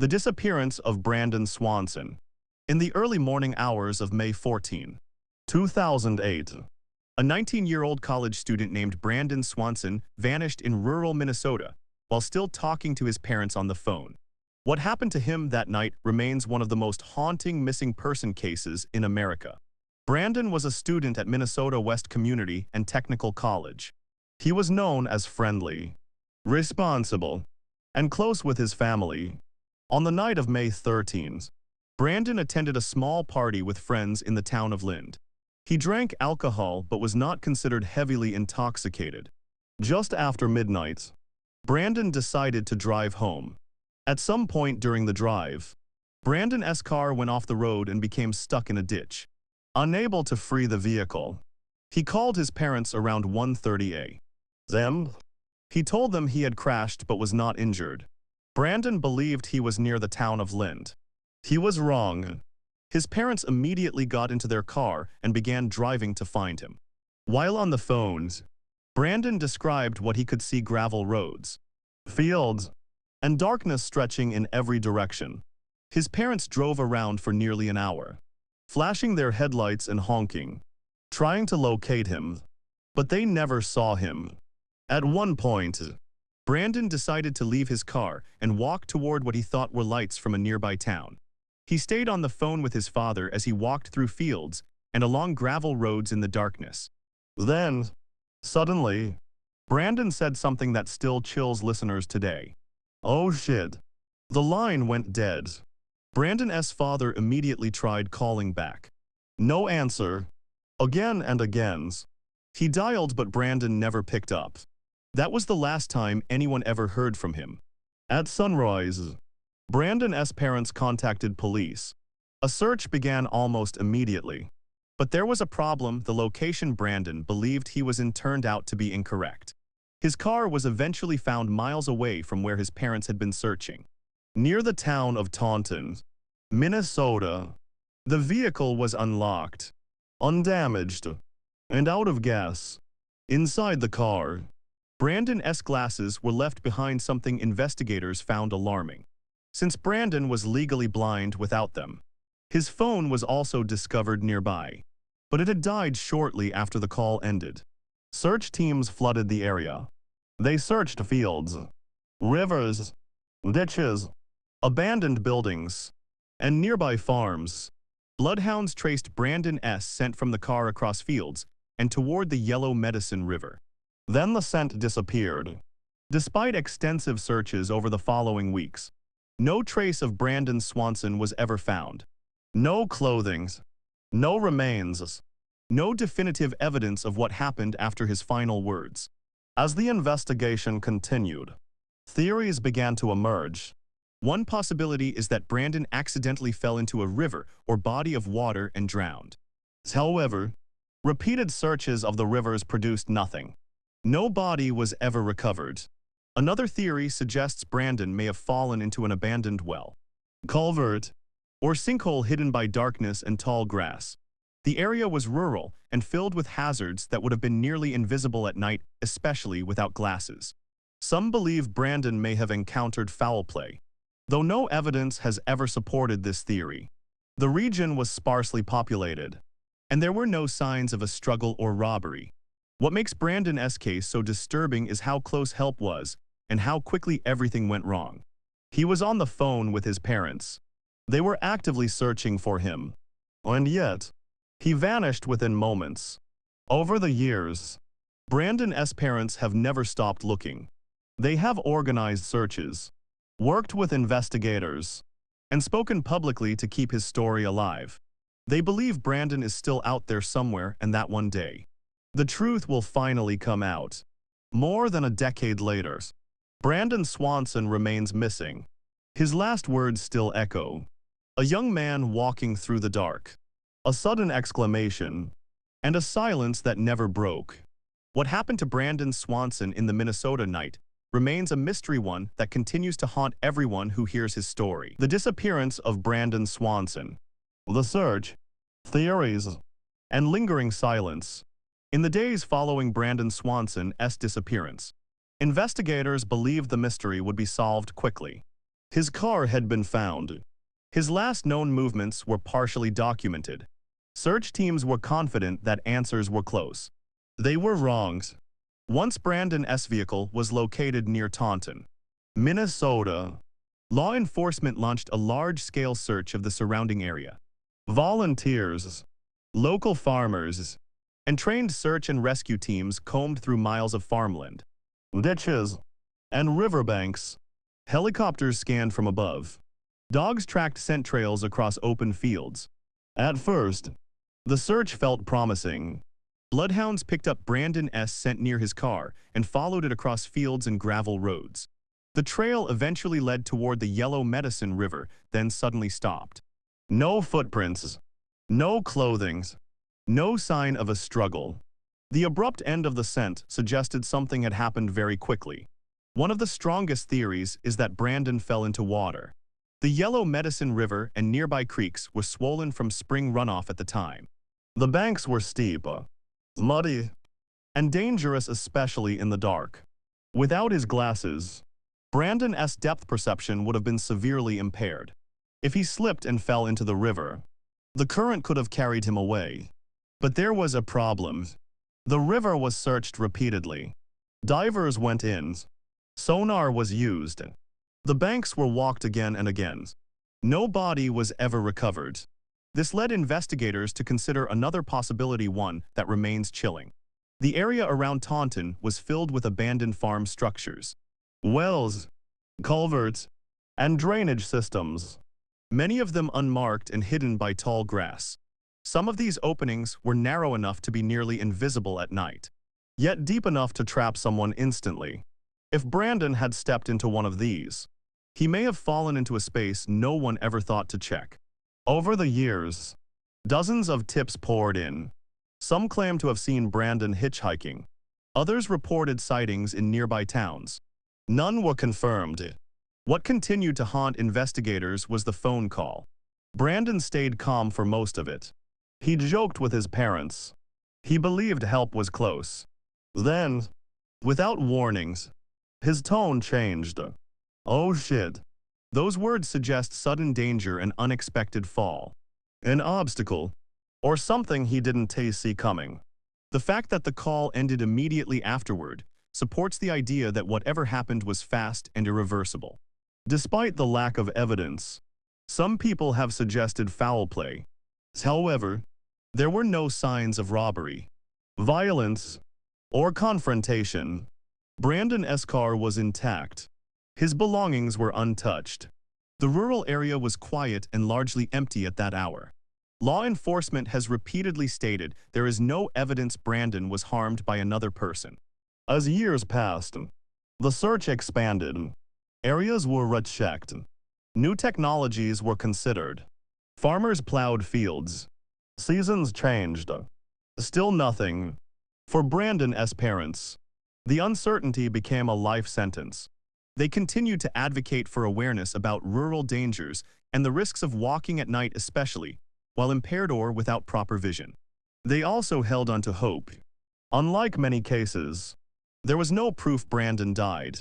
The disappearance of Brandon Swanson. In the early morning hours of May 14, 2008, a 19-year-old college student named Brandon Swanson vanished in rural Minnesota while still talking to his parents on the phone. What happened to him that night remains one of the most haunting missing person cases in America. Brandon was a student at Minnesota West Community and Technical College. He was known as friendly, responsible, and close with his family. On the night of May 13th, Brandon attended a small party with friends in the town of Lind. He drank alcohol but was not considered heavily intoxicated. Just after midnight, Brandon decided to drive home. At some point during the drive, Brandon's car went off the road and became stuck in a ditch. Unable to free the vehicle, he called his parents around 1:30 a.m. He told them he had crashed but was not injured. Brandon believed he was near the town of Lind. He was wrong. His parents immediately got into their car and began driving to find him. While on the phones, Brandon described what he could see: gravel roads, fields, and darkness stretching in every direction. His parents drove around for nearly an hour, flashing their headlights and honking, trying to locate him, but they never saw him. At one point, Brandon decided to leave his car and walk toward what he thought were lights from a nearby town. He stayed on the phone with his father as he walked through fields and along gravel roads in the darkness. Then, suddenly, Brandon said something that still chills listeners today. "Oh shit." The line went dead. Brandon's father immediately tried calling back. No answer. Again and again. He dialed but Brandon never picked up. That was the last time anyone ever heard from him. At sunrise, Brandon's parents contacted police. A search began almost immediately. But there was a problem. The location Brandon believed he was in turned out to be incorrect. His car was eventually found miles away from where his parents had been searching, near the town of Taunton, Minnesota. The vehicle was unlocked, undamaged, and out of gas. Inside the car, Brandon's glasses were left behind, something investigators found alarming, since Brandon was legally blind without them. His phone was also discovered nearby, but it had died shortly after the call ended. Search teams flooded the area. They searched fields, rivers, ditches, abandoned buildings, and nearby farms. Bloodhounds traced Brandon's scent from the car across fields and toward the Yellow Medicine River. Then the scent disappeared. Despite extensive searches over the following weeks, no trace of Brandon Swanson was ever found. No clothing, no remains, no definitive evidence of what happened after his final words. As the investigation continued, theories began to emerge. One possibility is that Brandon accidentally fell into a river or body of water and drowned. However, repeated searches of the rivers produced nothing. No body was ever recovered. Another theory suggests Brandon may have fallen into an abandoned well, culvert, or sinkhole hidden by darkness and tall grass. The area was rural and filled with hazards that would have been nearly invisible at night, especially without glasses. Some believe Brandon may have encountered foul play, though no evidence has ever supported this theory. The region was sparsely populated, and there were no signs of a struggle or robbery. What makes Brandon's case so disturbing is how close help was and how quickly everything went wrong. He was on the phone with his parents. They were actively searching for him. And yet, he vanished within moments. Over the years, Brandon's parents have never stopped looking. They have organized searches, worked with investigators, and spoken publicly to keep his story alive. They believe Brandon is still out there somewhere and that one day, the truth will finally come out. More than a decade later, Brandon Swanson remains missing. His last words still echo. A young man walking through the dark. A sudden exclamation. And a silence that never broke. What happened to Brandon Swanson in the Minnesota night remains a mystery, one that continues to haunt everyone who hears his story. The disappearance of Brandon Swanson. The search, theories, and lingering silence. In the days following Brandon Swanson's disappearance, investigators believed the mystery would be solved quickly. His car had been found. His last known movements were partially documented. Search teams were confident that answers were close. They were wrong. Once Brandon S. vehicle was located near Taunton, Minnesota, law enforcement launched a large-scale search of the surrounding area. Volunteers, local farmers, and trained search and rescue teams combed through miles of farmland, ditches, and riverbanks. Helicopters scanned from above. Dogs tracked scent trails across open fields. At first, the search felt promising. Bloodhounds picked up Brandon S. scent near his car and followed it across fields and gravel roads. The trail eventually led toward the Yellow Medicine River, then suddenly stopped. No footprints, no clothing, no sign of a struggle. The abrupt end of the scent suggested something had happened very quickly. One of the strongest theories is that Brandon fell into water. The Yellow Medicine River and nearby creeks were swollen from spring runoff at the time. The banks were steep, muddy, and dangerous, especially in the dark. Without his glasses, Brandon's depth perception would have been severely impaired. If he slipped and fell into the river, the current could have carried him away. But there was a problem. The river was searched repeatedly. Divers went in. Sonar was used. The banks were walked again and again. No body was ever recovered. This led investigators to consider another possibility, one that remains chilling. The area around Taunton was filled with abandoned farm structures, wells, culverts, and drainage systems, many of them unmarked and hidden by tall grass. Some of these openings were narrow enough to be nearly invisible at night, yet deep enough to trap someone instantly. If Brandon had stepped into one of these, he may have fallen into a space no one ever thought to check. Over the years, dozens of tips poured in. Some claimed to have seen Brandon hitchhiking. Others reported sightings in nearby towns. None were confirmed. What continued to haunt investigators was the phone call. Brandon stayed calm for most of it. He joked with his parents. He believed help was close. Then, without warnings, his tone changed. "Oh shit." Those words suggest sudden danger and unexpected fall. An obstacle, or something he didn't see coming. The fact that the call ended immediately afterward supports the idea that whatever happened was fast and irreversible. Despite the lack of evidence, some people have suggested foul play. However, there were no signs of robbery, violence, or confrontation. Brandon's car was intact. His belongings were untouched. The rural area was quiet and largely empty at that hour. Law enforcement has repeatedly stated there is no evidence Brandon was harmed by another person. As years passed, the search expanded. Areas were rechecked. New technologies were considered. Farmers plowed fields. Seasons changed. Still nothing. For Brandon's parents, the uncertainty became a life sentence. They continued to advocate for awareness about rural dangers and the risks of walking at night, especially while impaired or without proper vision. They also held on to hope. Unlike many cases, there was no proof Brandon died.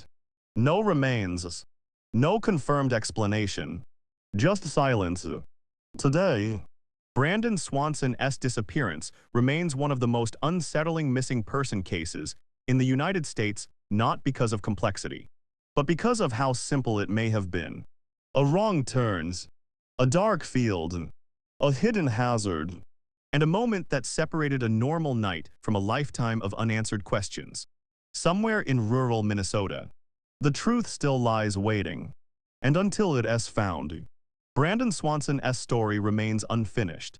No remains. No confirmed explanation. Just silence. Today, Brandon Swanson's disappearance remains one of the most unsettling missing person cases in the United States, not because of complexity, but because of how simple it may have been. A wrong turns, a dark field, a hidden hazard, and a moment that separated a normal night from a lifetime of unanswered questions. Somewhere in rural Minnesota, the truth still lies waiting. And until it is found, Brandon Swanson's story remains unfinished.